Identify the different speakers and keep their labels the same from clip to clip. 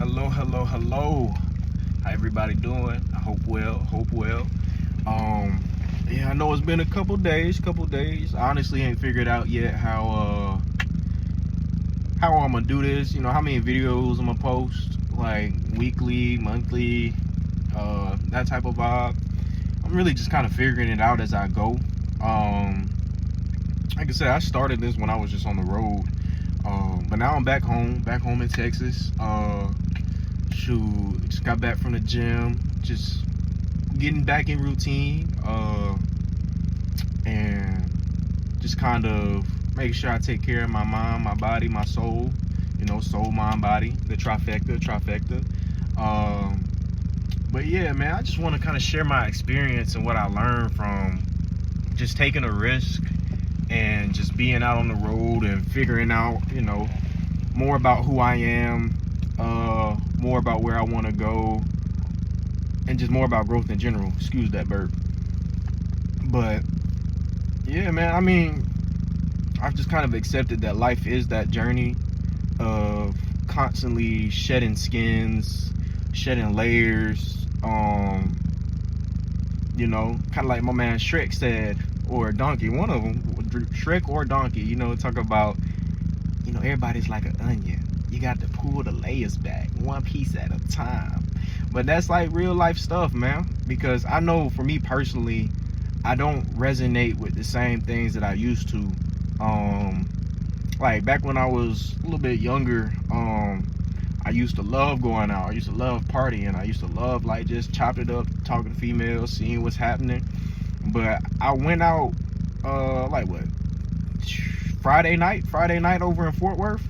Speaker 1: Hello. How everybody doing? I hope well. Yeah, I know it's been a couple days. I honestly ain't figured out yet how I'm gonna do this. You know, how many videos I'm gonna post, like weekly, monthly, that type of vibe. I'm really just kind of figuring it out as I go. Like I said, I started this when I was just on the road. But now I'm back home in Texas. Just got back from the gym, just getting back in routine, and just kind of making sure I take care of my mind, my body, my soul. You know, soul, mind, body, the trifecta. But yeah, man, I just want to kind of share my experience and what I learned from just taking a risk and just being out on the road and figuring out, you know, more about who I am, more about where I want to go, and just more about growth in general. Excuse that burp. But yeah, man, I mean, I've just kind of accepted that life is that journey of constantly shedding skins, shedding layers. You know, kind of like my man Shrek said, or Donkey, one of them, Shrek or Donkey. You know, talk about, you know, everybody's like an onion. You got to pull the layers back one piece at a time. But that's like real life stuff, man. Because I know for me personally, I don't resonate with the same things that I used to. Like back when I was a little bit younger, I used to love going out. I used to love partying. I used to love like just chopping it up, talking to females, seeing what's happening. But I went out like what, Friday night over in Fort Worth.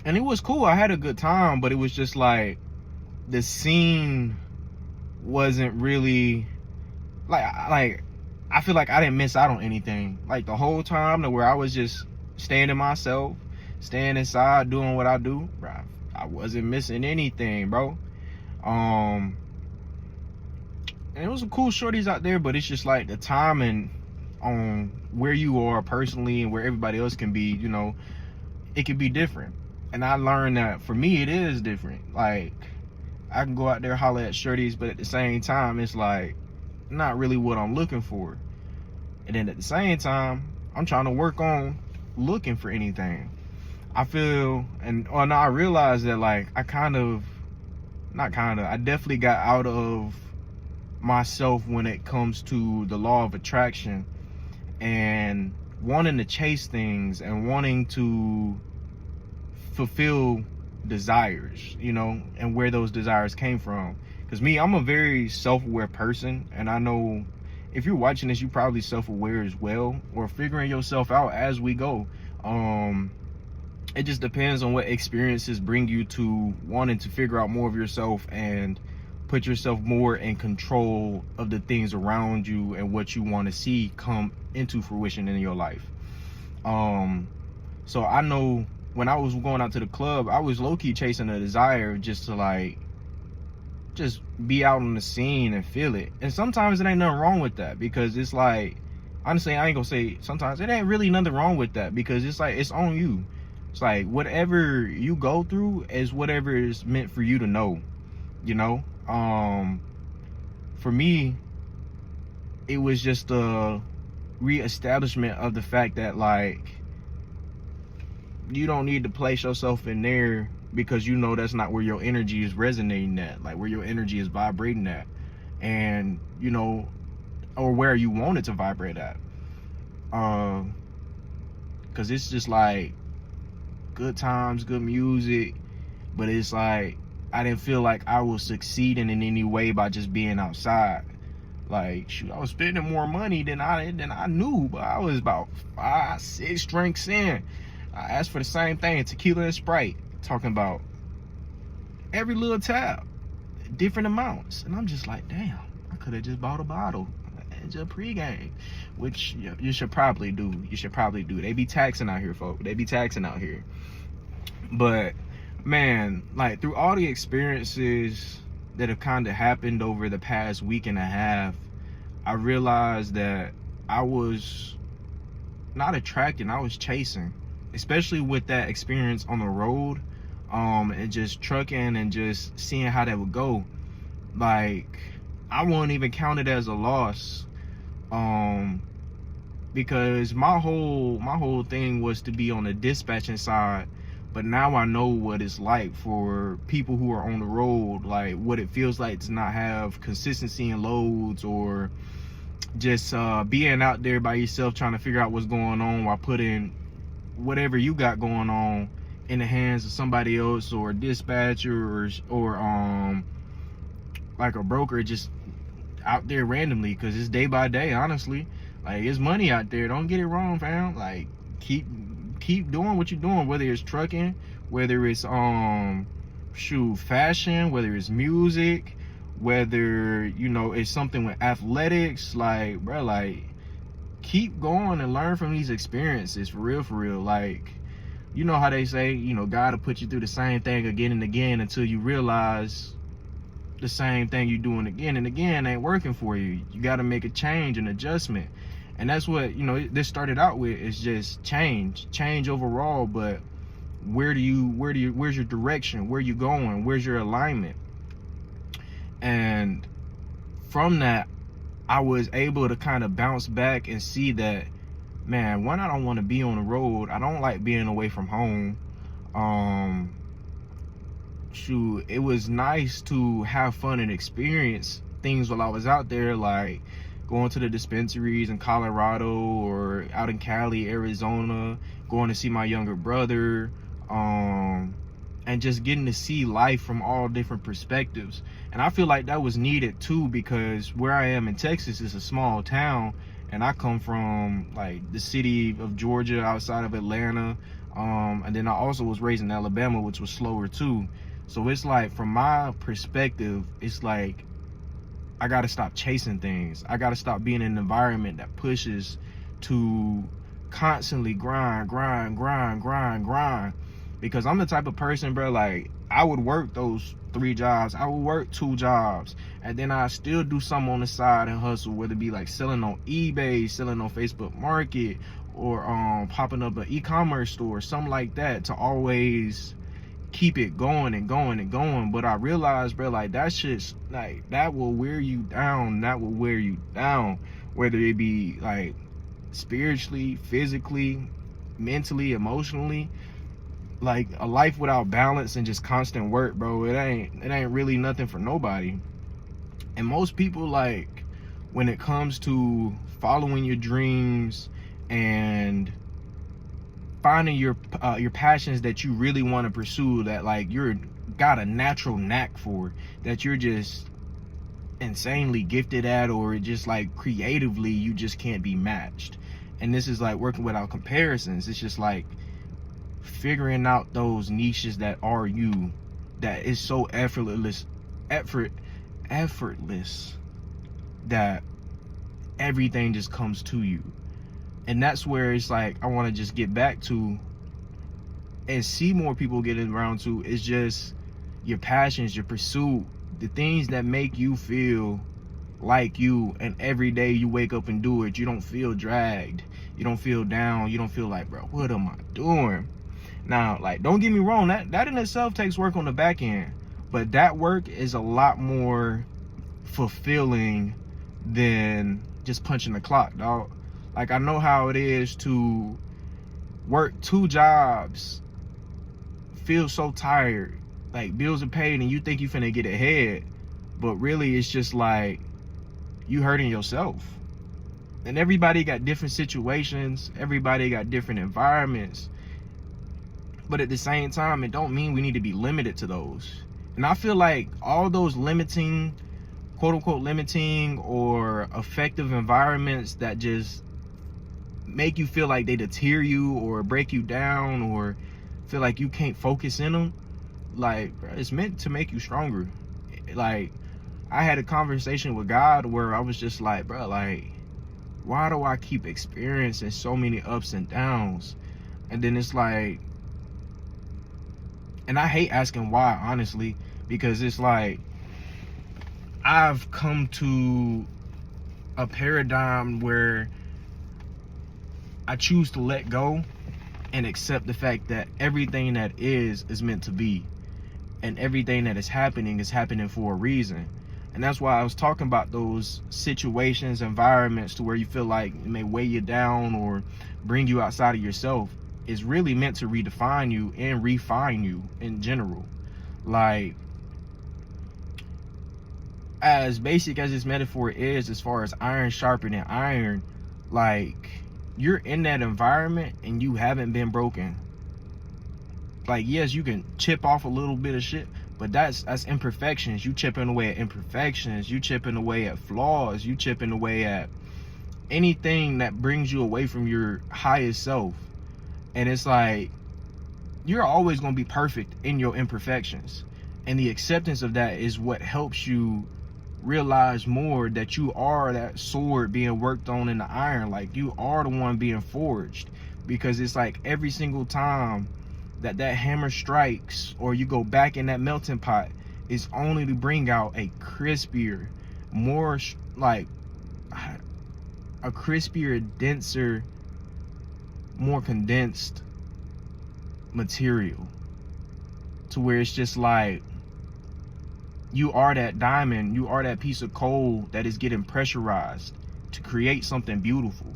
Speaker 1: And it was cool. I had a good time, but it was just like the scene wasn't really like I feel like I didn't miss out on anything. Like the whole time to where I was just staying to myself, staying inside, doing what I do, bro, I wasn't missing anything, bro. And it was some cool shorties out there, but it's just like the timing on where you are personally and where everybody else can be, you know, it can be different. And I learned that for me, it is different. Like, I can go out there, holler at shorties, but at the same time, it's like not really what I'm looking for. And then at the same time, I'm trying to work on looking for anything. I feel, I realized that like I definitely got out of myself when it comes to the law of attraction and wanting to chase things and wanting to fulfill desires, you know, and where those desires came from. Because me, I'm a very self-aware person, and I know if you're watching this, you're probably self-aware as well, or figuring yourself out as we go. It just depends on what experiences bring you to wanting to figure out more of yourself and put yourself more in control of the things around you and what you want to see come into fruition in your life. So I know when I was going out to the club, I was low-key chasing a desire just to like just be out on the scene and feel it. And sometimes it ain't nothing wrong with that, because it's like, honestly, I ain't gonna say sometimes it ain't really nothing wrong with that, because it's like it's on you. It's like whatever you go through is whatever is meant for you to know, you know. For me, it was just a reestablishment of the fact that like you don't need to place yourself in there, because you know that's not where your energy is resonating at, like where your energy is vibrating at, and you know, or where you want it to vibrate at. Because it's just like good times, good music, but it's like I didn't feel like I was succeeding in any way by just being outside. Like, shoot, I was spending more money than I knew, but I was about 5-6 drinks in. I asked for the same thing, tequila and Sprite, talking about every little tab, different amounts. And I'm just like, damn, I could have just bought a bottle and just pregame, which you should probably do. They be taxing out here, folks. They be taxing out here. But man, like through all the experiences that have kind of happened over the past week and a half, I realized that I was not attracting, I was chasing. Especially with that experience on the road, and just trucking and just seeing how that would go. Like, I won't even count it as a loss, because my whole thing was to be on the dispatching side. But now I know what it's like for people who are on the road, like what it feels like to not have consistency in loads, or just being out there by yourself trying to figure out what's going on while putting whatever you got going on in the hands of somebody else, or a dispatcher, or like a broker, just out there randomly, because it's day by day, honestly. Like, it's money out there, don't get it wrong, fam. Like, keep doing what you're doing, whether it's trucking, whether it's fashion, whether it's music, whether, you know, it's something with athletics. Like, bro, like, keep going and learn from these experiences, for real. Like, you know how they say, you know, God will put you through the same thing again and again until you realize the same thing you're doing again and again ain't working for you. You got to make a change, an adjustment. And that's what, you know, this started out with, is just change overall. But where's your direction? Where you going? Where's your alignment? And from that, I was able to kind of bounce back and see that, man, one, I don't want to be on the road. I don't like being away from home. It was nice to have fun and experience things while I was out there, like going to the dispensaries in Colorado or out in Cali, Arizona, going to see my younger brother, and just getting to see life from all different perspectives. And I feel like that was needed too, because where I am in Texas is a small town, and I come from like the city of Georgia outside of Atlanta, and then I also was raised in Alabama, which was slower too. So it's like, from my perspective, it's like, I got to stop chasing things. I got to stop being in an environment that pushes to constantly grind. Because I'm the type of person, bro, like, I would work those 3 jobs. I would work 2 jobs. And then I still do something on the side and hustle, whether it be like selling on eBay, selling on Facebook Market, or popping up an e-commerce store, something like that, to always keep it going and going. But I realized, bro, like, that shit's like, that will wear you down. Whether it be like spiritually, physically, mentally, emotionally. Like, a life without balance and just constant work, bro, it ain't really nothing for nobody. And most people, like, when it comes to following your dreams and finding your passions that you really want to pursue, that like you're got a natural knack for, that you're just insanely gifted at, or just like creatively you just can't be matched. And this is like working without comparisons. It's just like figuring out those niches that are you, that is so effortless that everything just comes to you. And that's where it's like, I want to just get back to and see more people getting around to, is just your passions, your pursuit, the things that make you feel like you, and every day you wake up and do it, you don't feel dragged, you don't feel down, you don't feel like, bro, what am I doing? Now, like, don't get me wrong, that in itself takes work on the back end, but that work is a lot more fulfilling than just punching the clock, dog. Like, I know how it is to work 2 jobs, feel so tired, like bills are paid and you think you finna get ahead, but really it's just like you hurting yourself. And everybody got different situations, everybody got different environments, but at the same time, it don't mean we need to be limited to those. And I feel like all those limiting, quote unquote limiting, or effective environments that just make you feel like they deter you or break you down, or feel like you can't focus in them, like, bro, it's meant to make you stronger. Like, I had a conversation with God where I was just like, bro, like, why do I keep experiencing so many ups and downs? And then it's like, and I hate asking why, honestly, because it's like, I've come to a paradigm where I choose to let go and accept the fact that everything that is meant to be, and everything that is happening for a reason. And that's why I was talking about those situations, environments to where you feel like it may weigh you down or bring you outside of yourself. It's really meant to redefine you and refine you in general. Like, as basic as this metaphor is, as far as iron sharpening iron, like, you're in that environment and you haven't been broken. Like, yes, you can chip off a little bit of shit, but that's imperfections. You chipping away at imperfections, you chipping away at flaws, you chipping away at anything that brings you away from your highest self. And it's like, you're always going to be perfect in your imperfections, and the acceptance of that is what helps you realize more that you are that sword being worked on in the iron. Like, you are the one being forged, because it's like every single time that hammer strikes, or you go back in that melting pot, is only to bring out a crispier, more like a crispier, denser, more condensed material, to where it's just like, you are that diamond, you are that piece of coal that is getting pressurized to create something beautiful.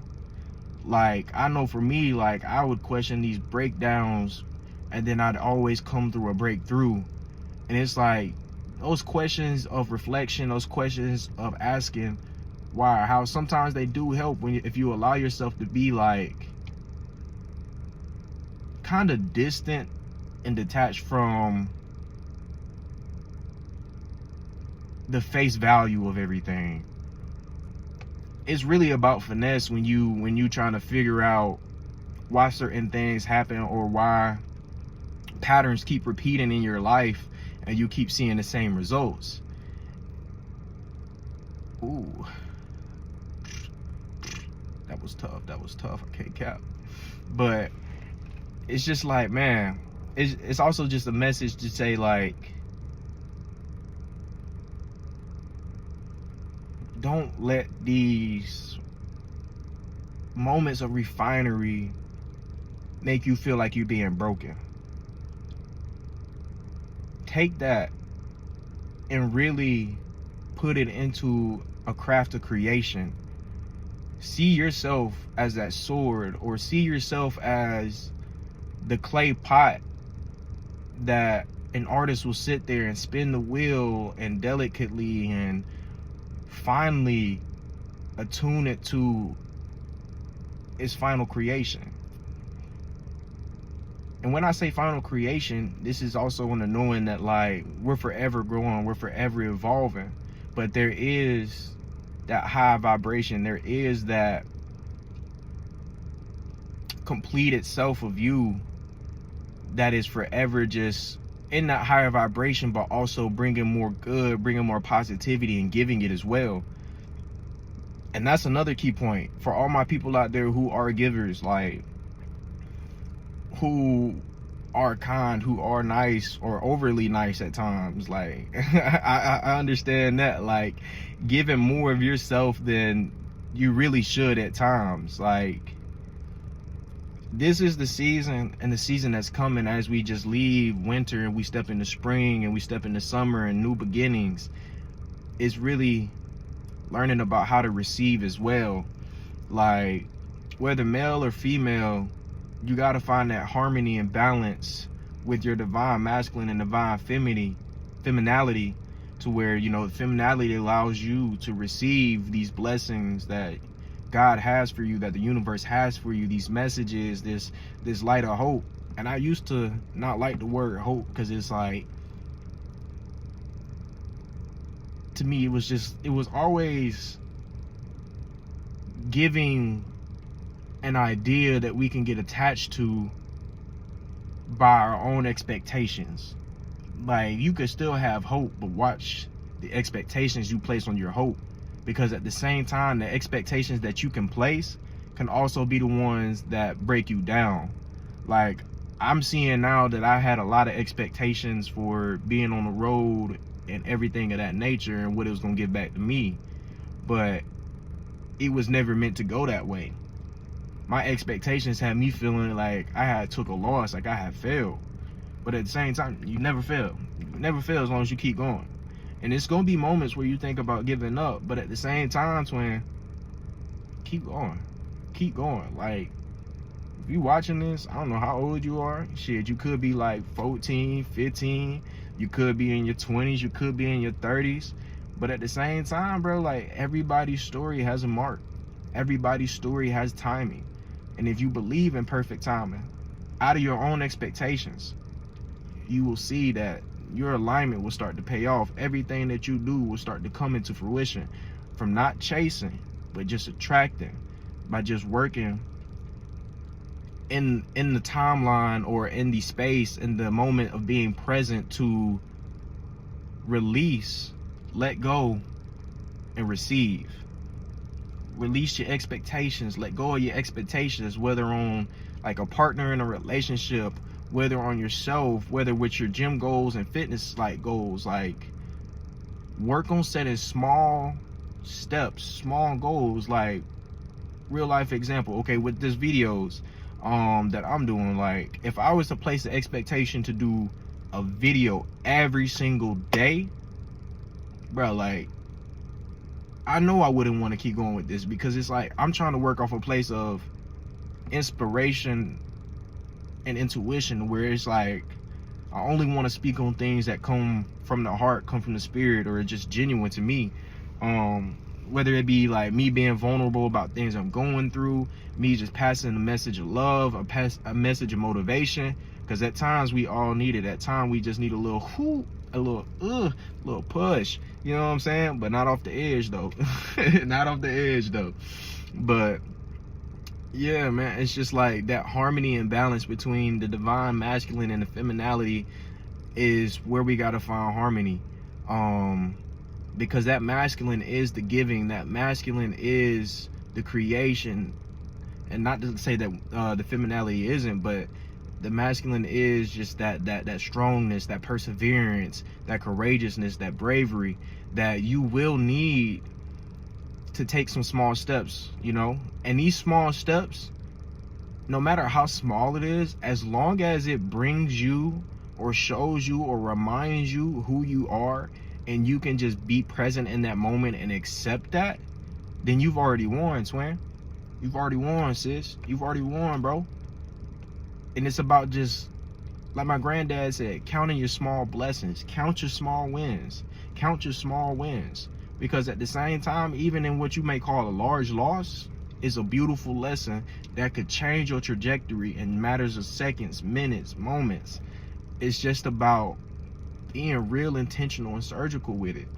Speaker 1: Like, I know for me, like, I would question these breakdowns, and then I'd always come through a breakthrough. And it's like, those questions of reflection, those questions of asking why or how, sometimes they do help if you allow yourself to be like kind of distant and detached from the face value of everything. It's really about finesse when you trying to figure out why certain things happen, or why patterns keep repeating in your life and you keep seeing the same results. Ooh, that was tough. I can't cap. But it's just like, man, it's also just a message to say, like, don't let these moments of refinery make you feel like you're being broken. Take that and really put it into a craft of creation. See yourself as that sword, or see yourself as the clay pot that an artist will sit there and spin the wheel and delicately and finally attune it to its final creation. And when I say final creation, this is also in the knowing that, like, we're forever growing, we're forever evolving, but there is that high vibration, there is that completed self of you that is forever just in that higher vibration, but also bringing more good, bringing more positivity, and giving it as well. And that's another key point for all my people out there who are givers, like, who are kind, who are nice, or overly nice at times. Like, I understand that, like, giving more of yourself than you really should at times. Like, this is the season, and the season that's coming as we just leave winter and we step into spring and we step into summer and new beginnings, is really learning about how to receive as well. Like, whether male or female, you got to find that harmony and balance with your divine masculine and divine femininity, to where, you know, femininity allows you to receive these blessings that God has for you, that the universe has for you, these messages, this light of hope. And I used to not like the word hope, because it's like, to me, it was always giving an idea that we can get attached to by our own expectations. Like, you could still have hope, but watch the expectations you place on your hope, because at the same time, the expectations that you can place can also be the ones that break you down. Like, I'm seeing now that I had a lot of expectations for being on the road and everything of that nature, and what it was going to give back to me, but it was never meant to go that way. my expectations had me feeling like I had took a loss, like I had failed. But at the same time, you never fail. You never fail as long as you keep going. And it's gonna be moments where you think about giving up, but at the same time, twin, keep going. Keep going. Like, if you watching this, I don't know how old you are. Shit, you could be like 14, 15. You could be in your 20s. You could be in your 30s. But at the same time, bro, like, everybody's story has a mark. Everybody's story has timing. And if you believe in perfect timing, out of your own expectations, you will see that your alignment will start to pay off. Everything that you do will start to come into fruition from not chasing, but just attracting, by just working in the timeline or in the space, in the moment of being present to release, let go, and receive. Release your expectations, let go of your expectations, whether on like a partner in a relationship, whether on yourself, whether with your gym goals and fitness like goals. Like, work on setting small steps, small goals. Like, real life example, okay, with this videos that I'm doing, like, if I was to place the expectation to do a video every single day, bro, like, I know I wouldn't want to keep going with this, because it's like I'm trying to work off a place of inspiration and intuition, where it's like I only want to speak on things that come from the heart, come from the spirit, or just genuine to me. Whether it be like me being vulnerable about things I'm going through, me just passing a message of love, a message of motivation, because at times we all need it. At times we just need a little whoo, a little push, you know what I'm saying? But not off the edge though. Not off the edge though. But yeah, man, it's just like that harmony and balance between the divine masculine and the femininity is where we gotta find harmony. Because that masculine is the giving, that masculine is the creation. And not to say that the femininity isn't, but the masculine is just that strongness, that perseverance, that courageousness, that bravery that you will need to take some small steps, you know? And these small steps, no matter how small it is, as long as it brings you or shows you or reminds you who you are, and you can just be present in that moment and accept that, then you've already won, twin. You've already won, sis. You've already won, bro. And it's about just, like my granddad said, counting your small blessings. Count your small wins. Count your small wins. Because at the same time, even in what you may call a large loss, is a beautiful lesson that could change your trajectory in matters of seconds, minutes, moments. It's just about being real intentional and surgical with it.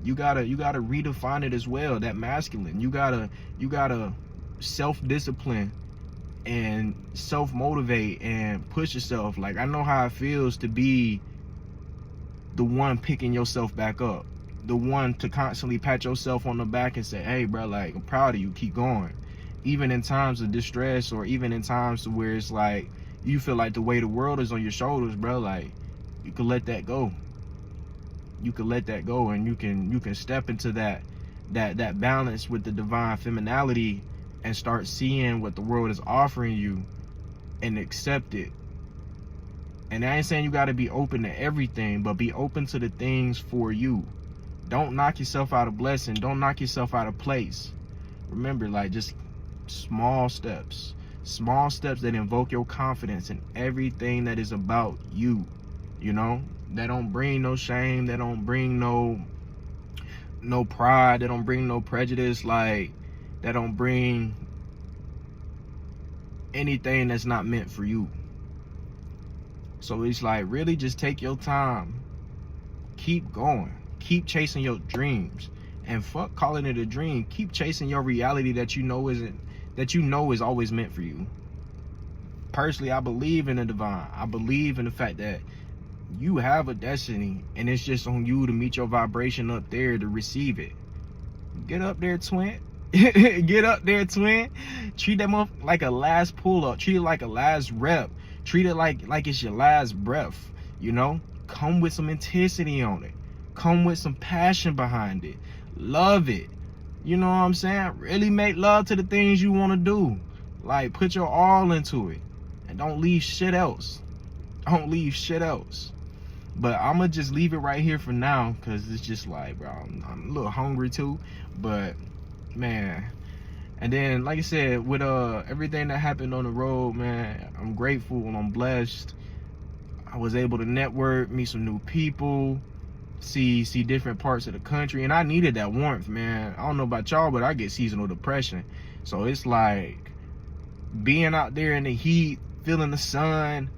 Speaker 1: You gotta redefine it as well, that masculine. You gotta self-discipline and self-motivate and push yourself. Like, I know how it feels to be the one picking yourself back up, the one to constantly pat yourself on the back and say, hey bro, like, I'm proud of you, keep going. Even in times of distress, or even in times where it's like you feel like the weight of the world is on your shoulders, bro, like, you can let that go. You can let that go, and you can step into that balance with the divine femininity and start seeing what the world is offering you and accept it. And I ain't saying you got to be open to everything, but be open to the things for you. Don't knock yourself out of blessing. Don't knock yourself out of place. Remember, like, just small steps that invoke your confidence in everything that is about you, you know, that don't bring no shame, that don't bring no pride, that don't bring no prejudice, like, that don't bring anything that's not meant for you. So it's like, really just take your time, keep going, keep chasing your dreams, and fuck calling it a dream. Keep chasing your reality that you know is always meant for you. Personally, I believe in the divine. I believe in the fact that you have a destiny, and it's just on you to meet your vibration up there to receive it. Get up there, twin. Get up there, twin. Treat that motherfucker like a last pull-up. Treat it like a last rep. Treat it like it's your last breath, you know? Come with some intensity on it. Come with some passion behind it. Love it. You know what I'm saying? Really make love to the things you want to do. Like, put your all into it, and don't leave shit else. Don't leave shit else. But I'm gonna just leave it right here for now, because it's just like, bro, I'm a little hungry too. But man, and then like I said, with everything that happened on the road, man, I'm grateful and I'm blessed. I was able to network, meet some new people, see different parts of the country, and I needed that warmth, man. I don't know about y'all, but I get seasonal depression. So it's like being out there in the heat, feeling the sun.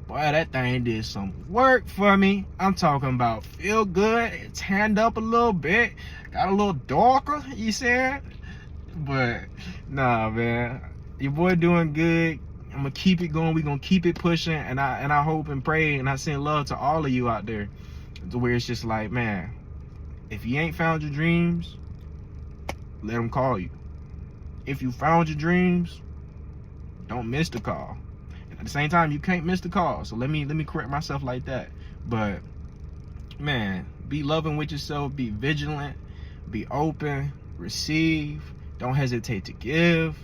Speaker 1: Boy, that thing did some work for me. I'm talking about feel good, tanned up a little bit, got a little darker, you saying? But nah, man, your boy doing good. I'm gonna keep it going. We gonna keep it pushing, and I hope and pray, and I send love to all of you out there, to where it's just like, man, if you ain't found your dreams, let them call you. If you found your dreams, don't miss the call. At the same time, you can't miss the call. So let me correct myself like that. But man, be loving with yourself, be vigilant, be open, receive, don't hesitate to give,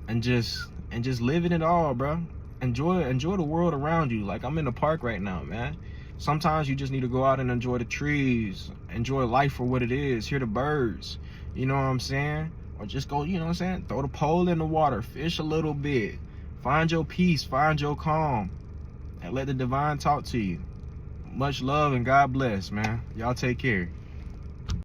Speaker 1: and just live in it all, bro. Enjoy the world around you. Like, I'm in the park right now, man. Sometimes you just need to go out and enjoy the trees, enjoy life for what it is, hear the birds, you know what I'm saying? Or just go, you know what I'm saying, throw the pole in the water, fish a little bit. Find your peace, find your calm, and let the divine talk to you. Much love and God bless, man. Y'all take care.